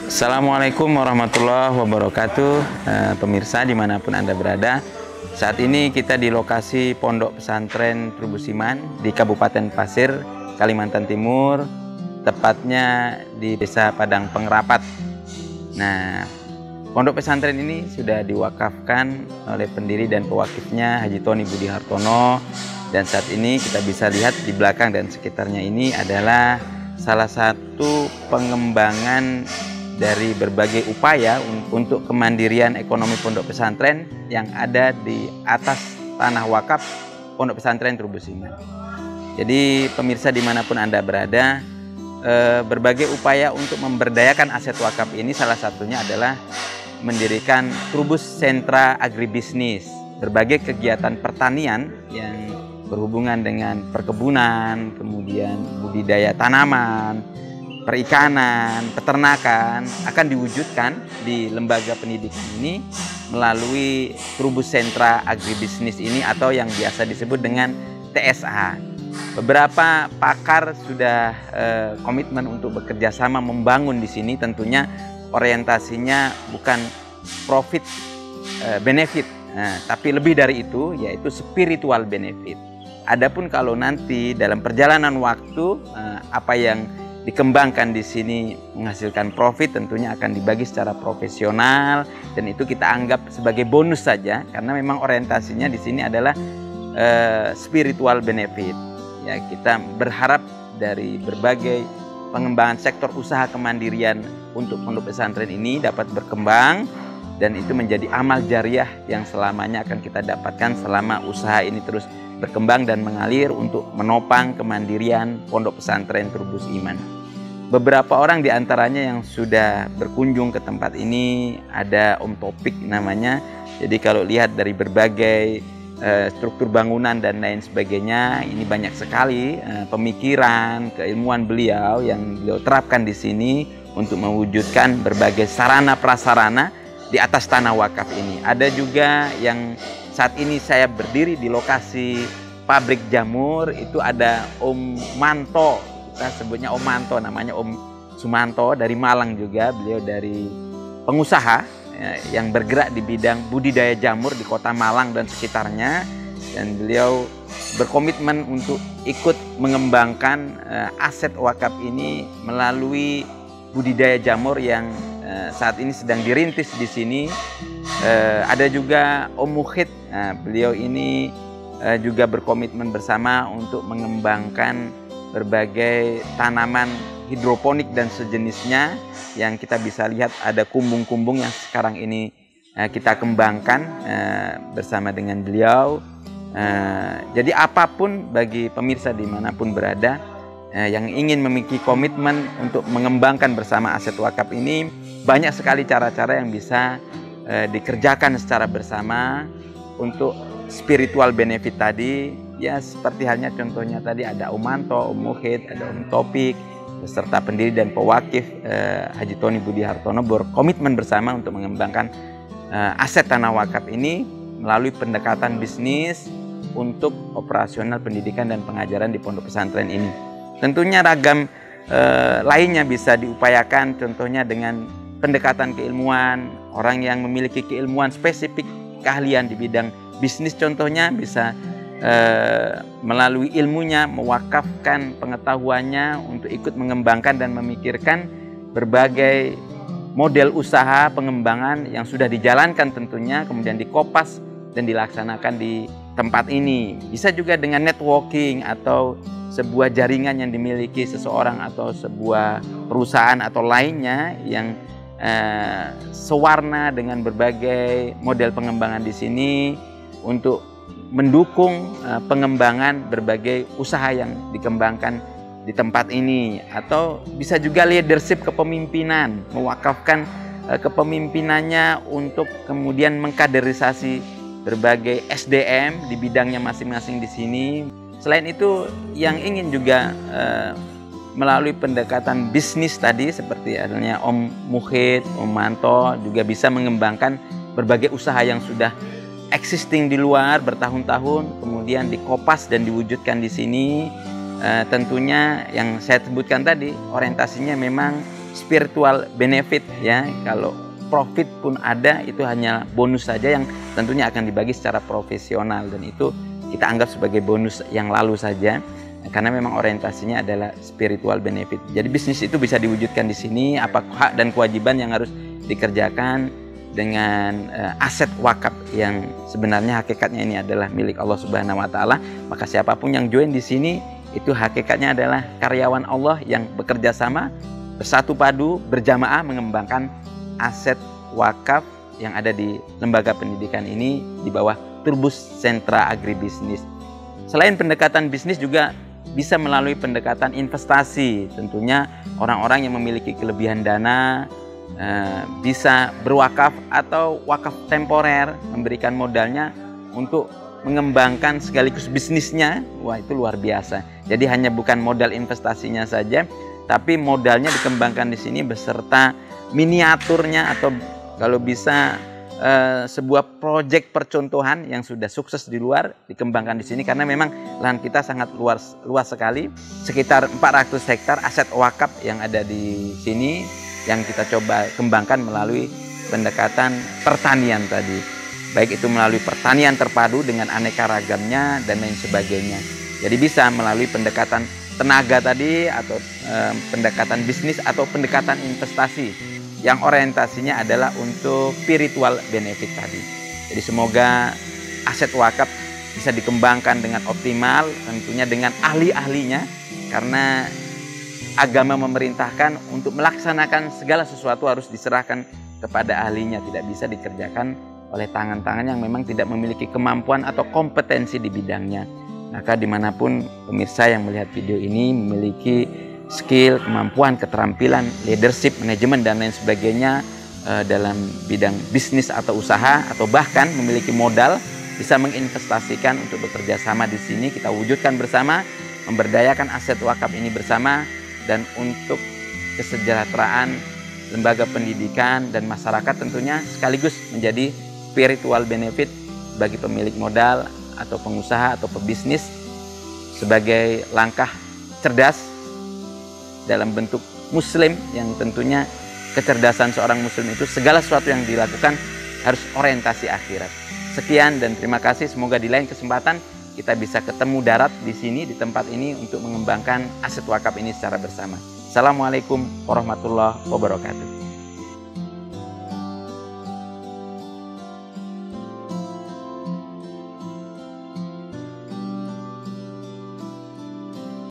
Assalamualaikum warahmatullahi wabarakatuh. Pemirsa dimanapun Anda berada, saat ini kita di lokasi Pondok Pesantren Trubus Iman di Kabupaten Pasir, Kalimantan Timur, tepatnya di Desa Padang Pengrapat. Nah, Pondok Pesantren ini sudah diwakafkan oleh pendiri dan pewakifnya Haji Tony Budi Hartono, dan saat ini kita bisa lihat di belakang dan sekitarnya ini adalah salah satu pengembangan dari berbagai upaya untuk kemandirian ekonomi pondok pesantren yang ada di atas tanah wakaf Pondok Pesantren Trubus Iman. Jadi pemirsa dimanapun Anda berada, berbagai upaya untuk memberdayakan aset wakaf ini salah satunya adalah mendirikan Trubus Sentra Agribisnis. Berbagai kegiatan pertanian yang berhubungan dengan perkebunan, kemudian budidaya tanaman, perikanan, peternakan akan diwujudkan di lembaga pendidikan ini melalui Trubus Sentra Agribisnis ini atau yang biasa disebut dengan TSA. Beberapa pakar sudah komitmen untuk bekerja sama membangun di sini, tentunya orientasinya bukan profit benefit, tapi lebih dari itu yaitu spiritual benefit. Adapun kalau nanti dalam perjalanan waktu apa yang dikembangkan di sini menghasilkan profit, tentunya akan dibagi secara profesional, dan itu kita anggap sebagai bonus saja karena memang orientasinya di sini adalah spiritual benefit. Ya, kita berharap dari berbagai pengembangan sektor usaha kemandirian untuk pondok pesantren ini dapat berkembang, dan itu menjadi amal jariah yang selamanya akan kita dapatkan selama usaha ini terus berkembang dan mengalir untuk menopang kemandirian pondok pesantren Trubus Iman. Beberapa orang diantaranya yang sudah berkunjung ke tempat ini, ada Om Topik namanya. Jadi kalau lihat dari berbagai struktur bangunan dan lain sebagainya, ini banyak sekali pemikiran, keilmuan beliau yang beliau terapkan di sini untuk mewujudkan berbagai sarana prasarana di atas tanah wakaf ini. Ada juga yang saat ini saya berdiri di lokasi pabrik jamur, itu ada Om Manto, kita sebutnya Om Manto, namanya Om Sumanto dari Malang juga. Beliau dari pengusaha yang bergerak di bidang budidaya jamur di kota Malang dan sekitarnya, dan beliau berkomitmen untuk ikut mengembangkan aset wakaf ini melalui budidaya jamur yang saat ini sedang dirintis di sini. Ada juga Om Mukhid, beliau ini juga berkomitmen bersama untuk mengembangkan berbagai tanaman hidroponik dan sejenisnya, yang kita bisa lihat ada kumbung-kumbung yang sekarang ini kita kembangkan bersama dengan beliau. Jadi apapun bagi pemirsa dimanapun berada yang ingin memiliki komitmen untuk mengembangkan bersama aset wakaf ini, banyak sekali cara-cara yang bisa dikerjakan secara bersama untuk spiritual benefit tadi. Ya, seperti halnya contohnya tadi ada Om Manto, Om Mukhid, ada Om Topik, beserta pendiri dan pewakif Haji Tony Budi Hartono berkomitmen bersama untuk mengembangkan aset tanah wakaf ini melalui pendekatan bisnis untuk operasional pendidikan dan pengajaran di pondok pesantren ini. Tentunya ragam lainnya bisa diupayakan, contohnya dengan pendekatan keilmuan, orang yang memiliki keilmuan spesifik, keahlian di bidang bisnis contohnya bisa melalui ilmunya mewakafkan pengetahuannya untuk ikut mengembangkan dan memikirkan berbagai model usaha pengembangan yang sudah dijalankan tentunya, kemudian dikopas dan dilaksanakan di tempat ini. Bisa juga dengan networking atau sebuah jaringan yang dimiliki seseorang atau sebuah perusahaan atau lainnya yang sewarna dengan berbagai model pengembangan di sini untuk mendukung pengembangan berbagai usaha yang dikembangkan di tempat ini. Atau bisa juga leadership kepemimpinan, mewakafkan kepemimpinannya untuk kemudian mengkaderisasi berbagai SDM di bidangnya masing-masing di sini. Selain itu yang ingin juga melalui pendekatan bisnis tadi seperti halnya Om Mukhid, Om Manto juga bisa mengembangkan berbagai usaha yang sudah existing di luar bertahun-tahun, kemudian dikopas dan diwujudkan di sini. Tentunya yang saya sebutkan tadi, orientasinya memang spiritual benefit ya. Kalau profit pun ada, itu hanya bonus saja yang tentunya akan dibagi secara profesional, dan itu kita anggap sebagai bonus yang lalu saja, karena memang orientasinya adalah spiritual benefit. Jadi bisnis itu bisa diwujudkan di sini, apa hak dan kewajiban yang harus dikerjakan dengan aset wakaf yang sebenarnya hakikatnya ini adalah milik Allah Subhanahu wa taala. Maka siapapun yang join di sini itu hakikatnya adalah karyawan Allah yang bekerja sama, bersatu padu, berjamaah mengembangkan aset wakaf yang ada di lembaga pendidikan ini di bawah Turbus Sentra Agribisnis. Selain pendekatan bisnis juga bisa melalui pendekatan investasi. Tentunya orang-orang yang memiliki kelebihan dana bisa berwakaf atau wakaf temporer, memberikan modalnya untuk mengembangkan sekaligus bisnisnya. Wah, itu luar biasa. Jadi hanya bukan modal investasinya saja, tapi modalnya dikembangkan di sini beserta miniaturnya, atau kalau bisa sebuah proyek percontohan yang sudah sukses di luar dikembangkan di sini, karena memang lahan kita sangat luas sekali, sekitar 400 hektar aset wakaf yang ada di sini yang kita coba kembangkan melalui pendekatan pertanian tadi. Baik itu melalui pertanian terpadu dengan aneka ragamnya dan lain sebagainya. Jadi bisa melalui pendekatan tenaga tadi, atau pendekatan bisnis, atau pendekatan investasi yang orientasinya adalah untuk spiritual benefit tadi. Jadi semoga aset wakaf bisa dikembangkan dengan optimal, tentunya dengan ahli-ahlinya, karena agama memerintahkan untuk melaksanakan segala sesuatu harus diserahkan kepada ahlinya, tidak bisa dikerjakan oleh tangan-tangan yang memang tidak memiliki kemampuan atau kompetensi di bidangnya. Maka dimanapun pemirsa yang melihat video ini memiliki skill, kemampuan, keterampilan, leadership, manajemen, dan lain sebagainya dalam bidang bisnis atau usaha, atau bahkan memiliki modal, bisa menginvestasikan untuk bekerja sama di sini. Kita wujudkan bersama, memberdayakan aset wakaf ini bersama, dan untuk kesejahteraan lembaga pendidikan dan masyarakat tentunya, sekaligus menjadi spiritual benefit bagi pemilik modal atau pengusaha atau pebisnis, sebagai langkah cerdas dalam bentuk muslim, yang tentunya kecerdasan seorang muslim itu segala sesuatu yang dilakukan harus orientasi akhirat. Sekian dan terima kasih, semoga di lain kesempatan kita bisa ketemu darat di sini, di tempat ini, untuk mengembangkan aset wakaf ini secara bersama. Assalamualaikum warahmatullahi wabarakatuh.